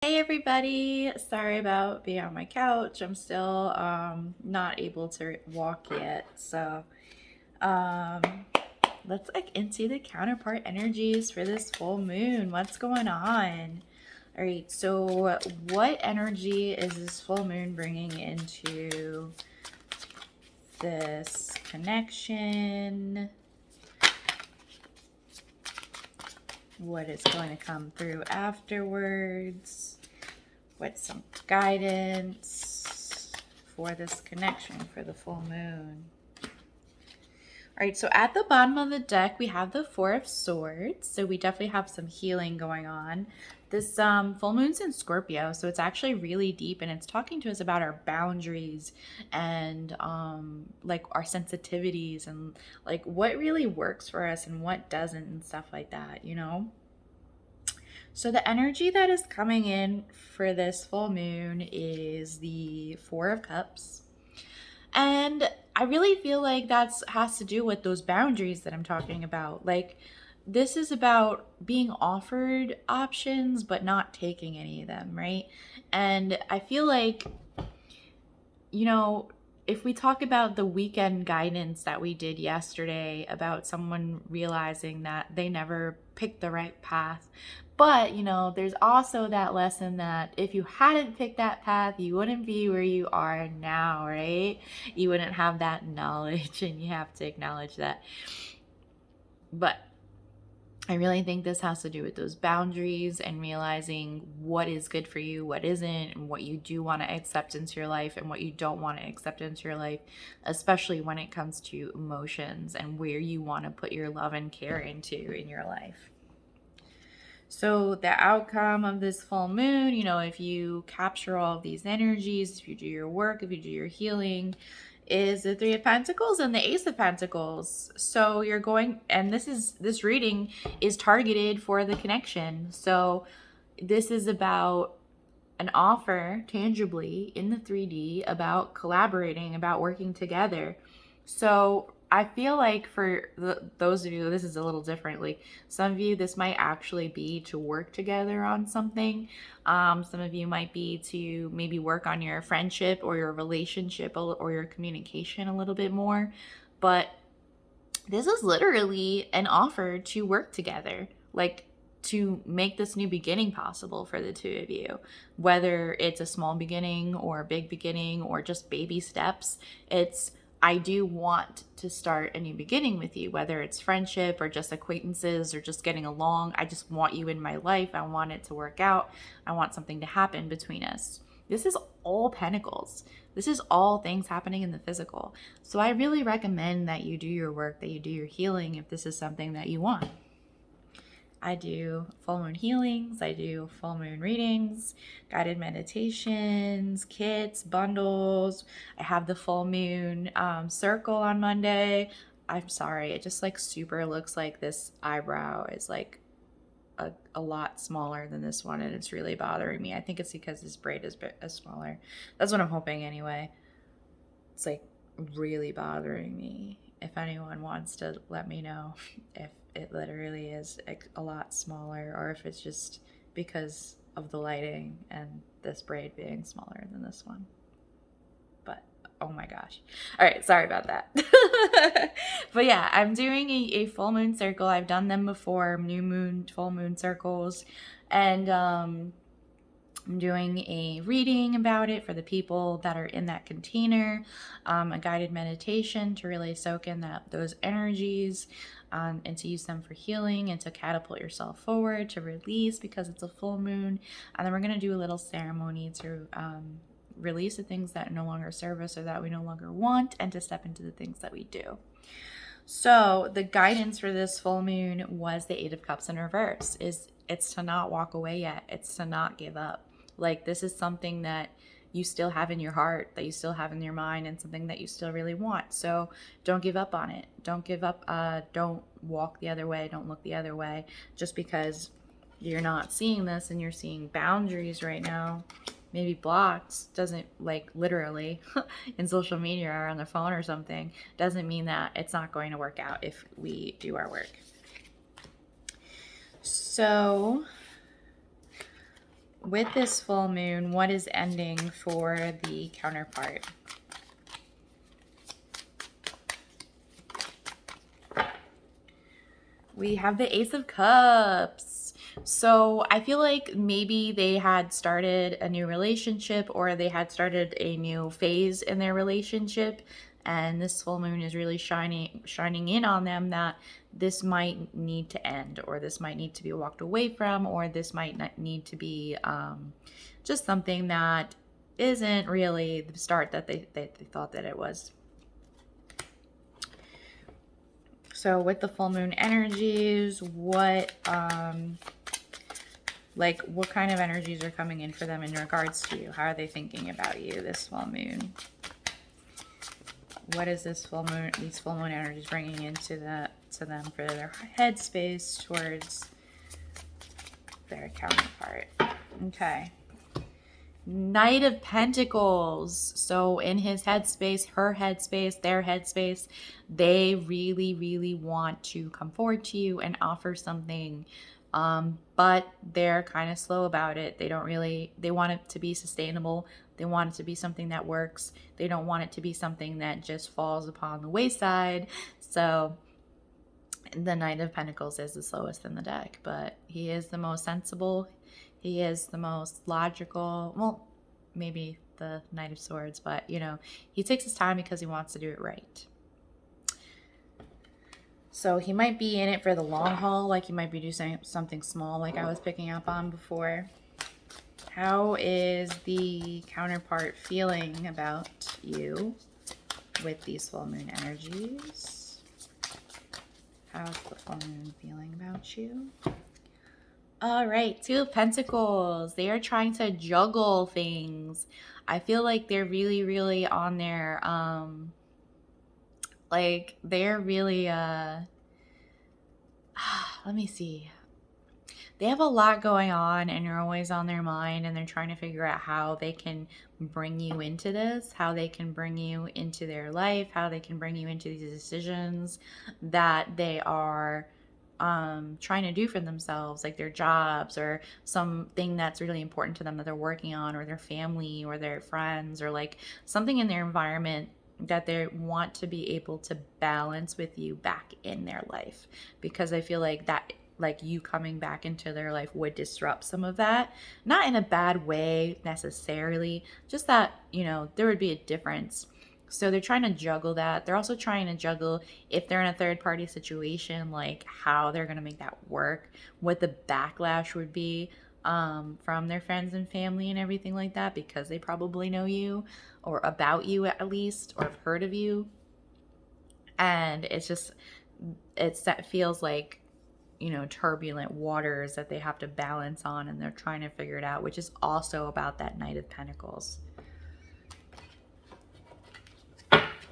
Hey everybody, sorry about being on my couch. I'm still not able to walk yet. Um let's into the counterpart energies for this full moon. What's going on? All right, so what energy is this full moon bringing into this connection? What is going to come through afterwards? What's some guidance for this connection for the full moon? All right, so at the bottom of the deck, we have the Four of Swords. So we definitely have some healing going on. This full moon's in Scorpio, so it's actually really deep, and it's talking to us about our boundaries and like our sensitivities and like what really works for us and what doesn't and stuff like that, you know? So the energy that is coming in for this full moon is the Four of Cups. And I really feel like that's has to do with those boundaries that I'm talking about. Like this is about being offered options but not taking any of them, right? And I feel like, you know, if we talk about the weekend guidance that we did yesterday about someone realizing that they never picked the right path, but there's also that lesson that if you hadn't picked that path, you wouldn't be where you are now, right? You wouldn't have that knowledge, and you have to acknowledge that. But I really think this has to do with those boundaries and realizing what is good for you, what isn't, and what you do want to accept into your life and what you don't want to accept into your life, especially when it comes to emotions and where you want to put your love and care into in your life. So the outcome of this full moon, if you capture all of these energies, if you do your work, if you do your healing, is the Three of Pentacles and the Ace of Pentacles. So you're going, and this reading is targeted for the connection. So this is about an offer tangibly in the 3D about collaborating, about working together. So I feel like for those of you, this is a little differently. Some of you, this might actually be to work together on something. Some of you might be to maybe work on your friendship or your relationship or your communication a little bit more. But this is literally an offer to work together. Like, to make this new beginning possible for the two of you, whether it's a small beginning or a big beginning or just baby steps. I do want to start a new beginning with you, whether it's friendship or just acquaintances or just getting along. I just want you in my life. I want it to work out. I want something to happen between us. This is all pentacles. This is all things happening in the physical. So I really recommend that you do your work, that you do your healing if this is something that you want. I do full moon healings, I do full moon readings, guided meditations, kits, bundles. I have the full moon circle on Monday. I'm sorry, it just like super looks like this eyebrow is like a lot smaller than this one, and it's really bothering me. I think it's because this braid is smaller. That's what I'm hoping anyway. It's like really bothering me. If anyone wants to let me know if it literally is a lot smaller or if it's just because of the lighting and this braid being smaller than this one. But oh my gosh. All right, sorry about that. But yeah, I'm doing a full moon circle. I've done them before, new moon, full moon circles. And I'm doing a reading about it for the people that are in that container, a guided meditation to really soak in those energies, and to use them for healing and to catapult yourself forward, to release because it's a full moon. And then we're going to do a little ceremony to release the things that no longer serve us or that we no longer want, and to step into the things that we do. So the guidance for this full moon was the Eight of Cups in reverse. It's to not walk away yet. It's to not give up. Like, this is something that you still have in your heart, that you still have in your mind, and something that you still really want. So don't give up on it. Don't give up. Don't walk the other way. Don't look the other way just because you're not seeing this and you're seeing boundaries right now. Maybe blocked doesn't, like, literally in social media or on the phone or something, doesn't mean that it's not going to work out if we do our work. So with this full moon, what is ending for the counterpart? We have the Ace of Cups. So I feel like maybe they had started a new relationship, or they had started a new phase in their relationship, and this full moon is really shining in on them that this might need to end, or this might need to be walked away from, or this might not need to be just something that isn't really the start that they thought that it was. So with the full moon energies, what what kind of energies are coming in for them in regards to you? How are they thinking about you this full moon? What is this full moon, these full moon energies bringing into to them for their headspace towards their counterpart? Okay. Knight of Pentacles. So in his headspace, her headspace, their headspace, they really, really want to come forward to you and offer something. But they're kind of slow about it. They want it to be sustainable. They want it to be something that works. They don't want it to be something that just falls upon the wayside. So the Knight of Pentacles is the slowest in the deck, but he is the most sensible. He is the most logical. Well, maybe the Knight of Swords, but he takes his time because he wants to do it right. So he might be in it for the long haul, like he might be doing something small, like I was picking up on before. How is the counterpart feeling about you with these full moon energies? How's the full moon feeling about you? All right, Two of Pentacles. They are trying to juggle things. I feel like they're really, really on their, they're really, let me see. They have a lot going on, and you're always on their mind, and they're trying to figure out how they can bring you into this, how they can bring you into their life, how they can bring you into these decisions that they are trying to do for themselves, like their jobs or something that's really important to them that they're working on, or their family or their friends, or like something in their environment that they want to be able to balance with you back in their life, because I feel like that, like you coming back into their life would disrupt some of that, not in a bad way necessarily, just that there would be a difference. So they're trying to juggle that. They're also trying to juggle, if they're in a third party situation, like how they're going to make that work, what the backlash would be from their friends and family and everything like that, because they probably know you, or about you at least, or have heard of you. And that feels like, turbulent waters that they have to balance on, and they're trying to figure it out, which is also about that Knight of Pentacles.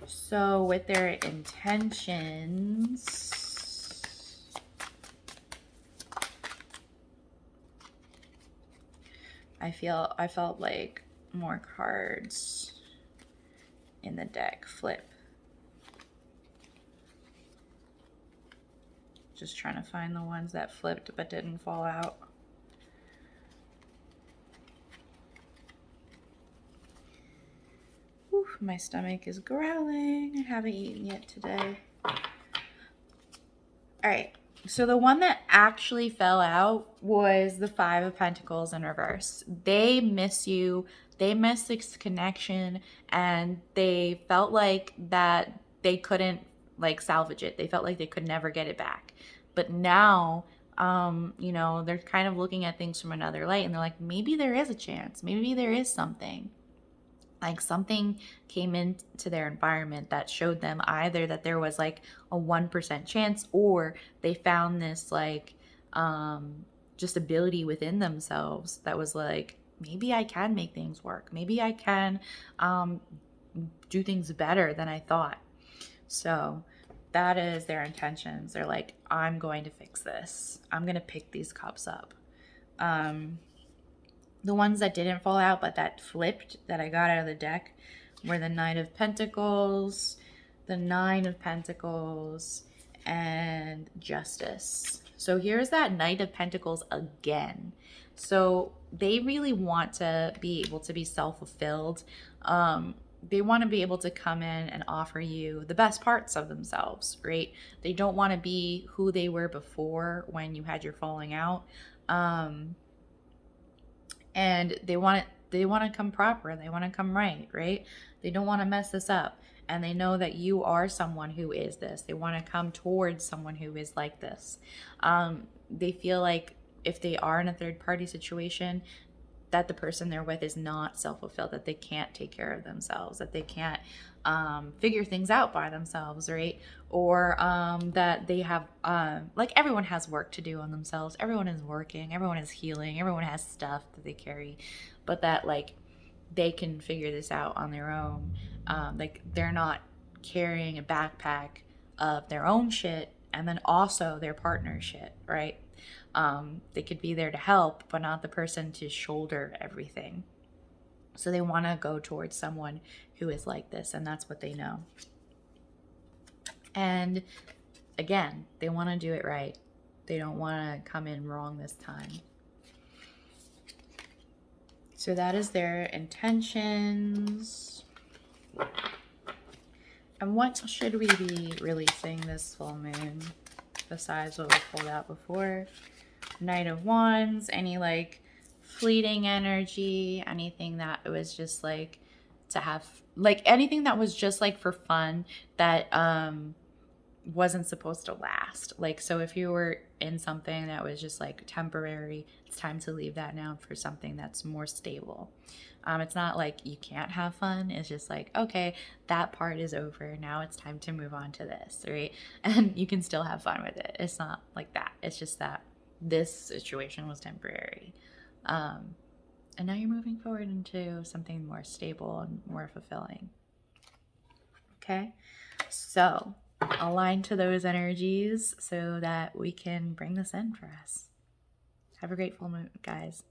So with their intentions, I felt like more cards in the deck flip. Just trying to find the ones that flipped but didn't fall out. Whew, my stomach is growling. I haven't eaten yet today. All right. So the one that actually fell out was the Five of Pentacles in reverse. They miss you. They miss this connection, and they felt like that they couldn't salvage it. They felt like they could never get it back. But now, they're kind of looking at things from another light, and they're like, maybe there is a chance. Maybe there is something. Like something came into their environment that showed them either that there was like a 1% chance, or they found this just ability within themselves that was like, maybe I can make things work. Maybe I can do things better than I thought. So that is their intentions. They're like, I'm going to fix this. I'm going to pick these cups up. The ones that didn't fall out but that flipped, that I got out of the deck, were the Knight of Pentacles, the Nine of Pentacles, and Justice. So here's that Knight of Pentacles again. So they really want to be able to be self-fulfilled. They want to be able to come in and offer you the best parts of themselves, right? They don't want to be who they were before when you had your falling out. Um, and they want to come proper, they want to come right. They don't want to mess this up, and they know that you are someone who is this. They want to come towards someone who is like this. They feel like if they are in a third party situation, that the person they're with is not self-fulfilled, that they can't take care of themselves, that they can't figure things out by themselves, right? Or that they have, like, everyone has work to do on themselves. Everyone is working, everyone is healing, everyone has stuff that they carry, but that, like, they can figure this out on their own. Like, they're not carrying a backpack of their own shit and then also their partner's shit, right? They could be there to help, but not the person to shoulder everything. So they want to go towards someone who is like this, and that's what they know. And again, they want to do it right. They don't want to come in wrong this time. So that is their intentions. And what should we be releasing this full moon besides what we pulled out before? Knight of Wands, any like fleeting energy, anything that was just like to have, like anything that was just like for fun that wasn't supposed to last. Like, so if you were in something that was just like temporary, it's time to leave that now for something that's more stable. It's not like you can't have fun. It's just like, okay, that part is over. Now it's time to move on to this, right? And you can still have fun with it. It's not like that. It's just that this situation was temporary. And now you're moving forward into something more stable and more fulfilling. Okay? So align to those energies so that we can bring this in for us. Have a great full moon, guys.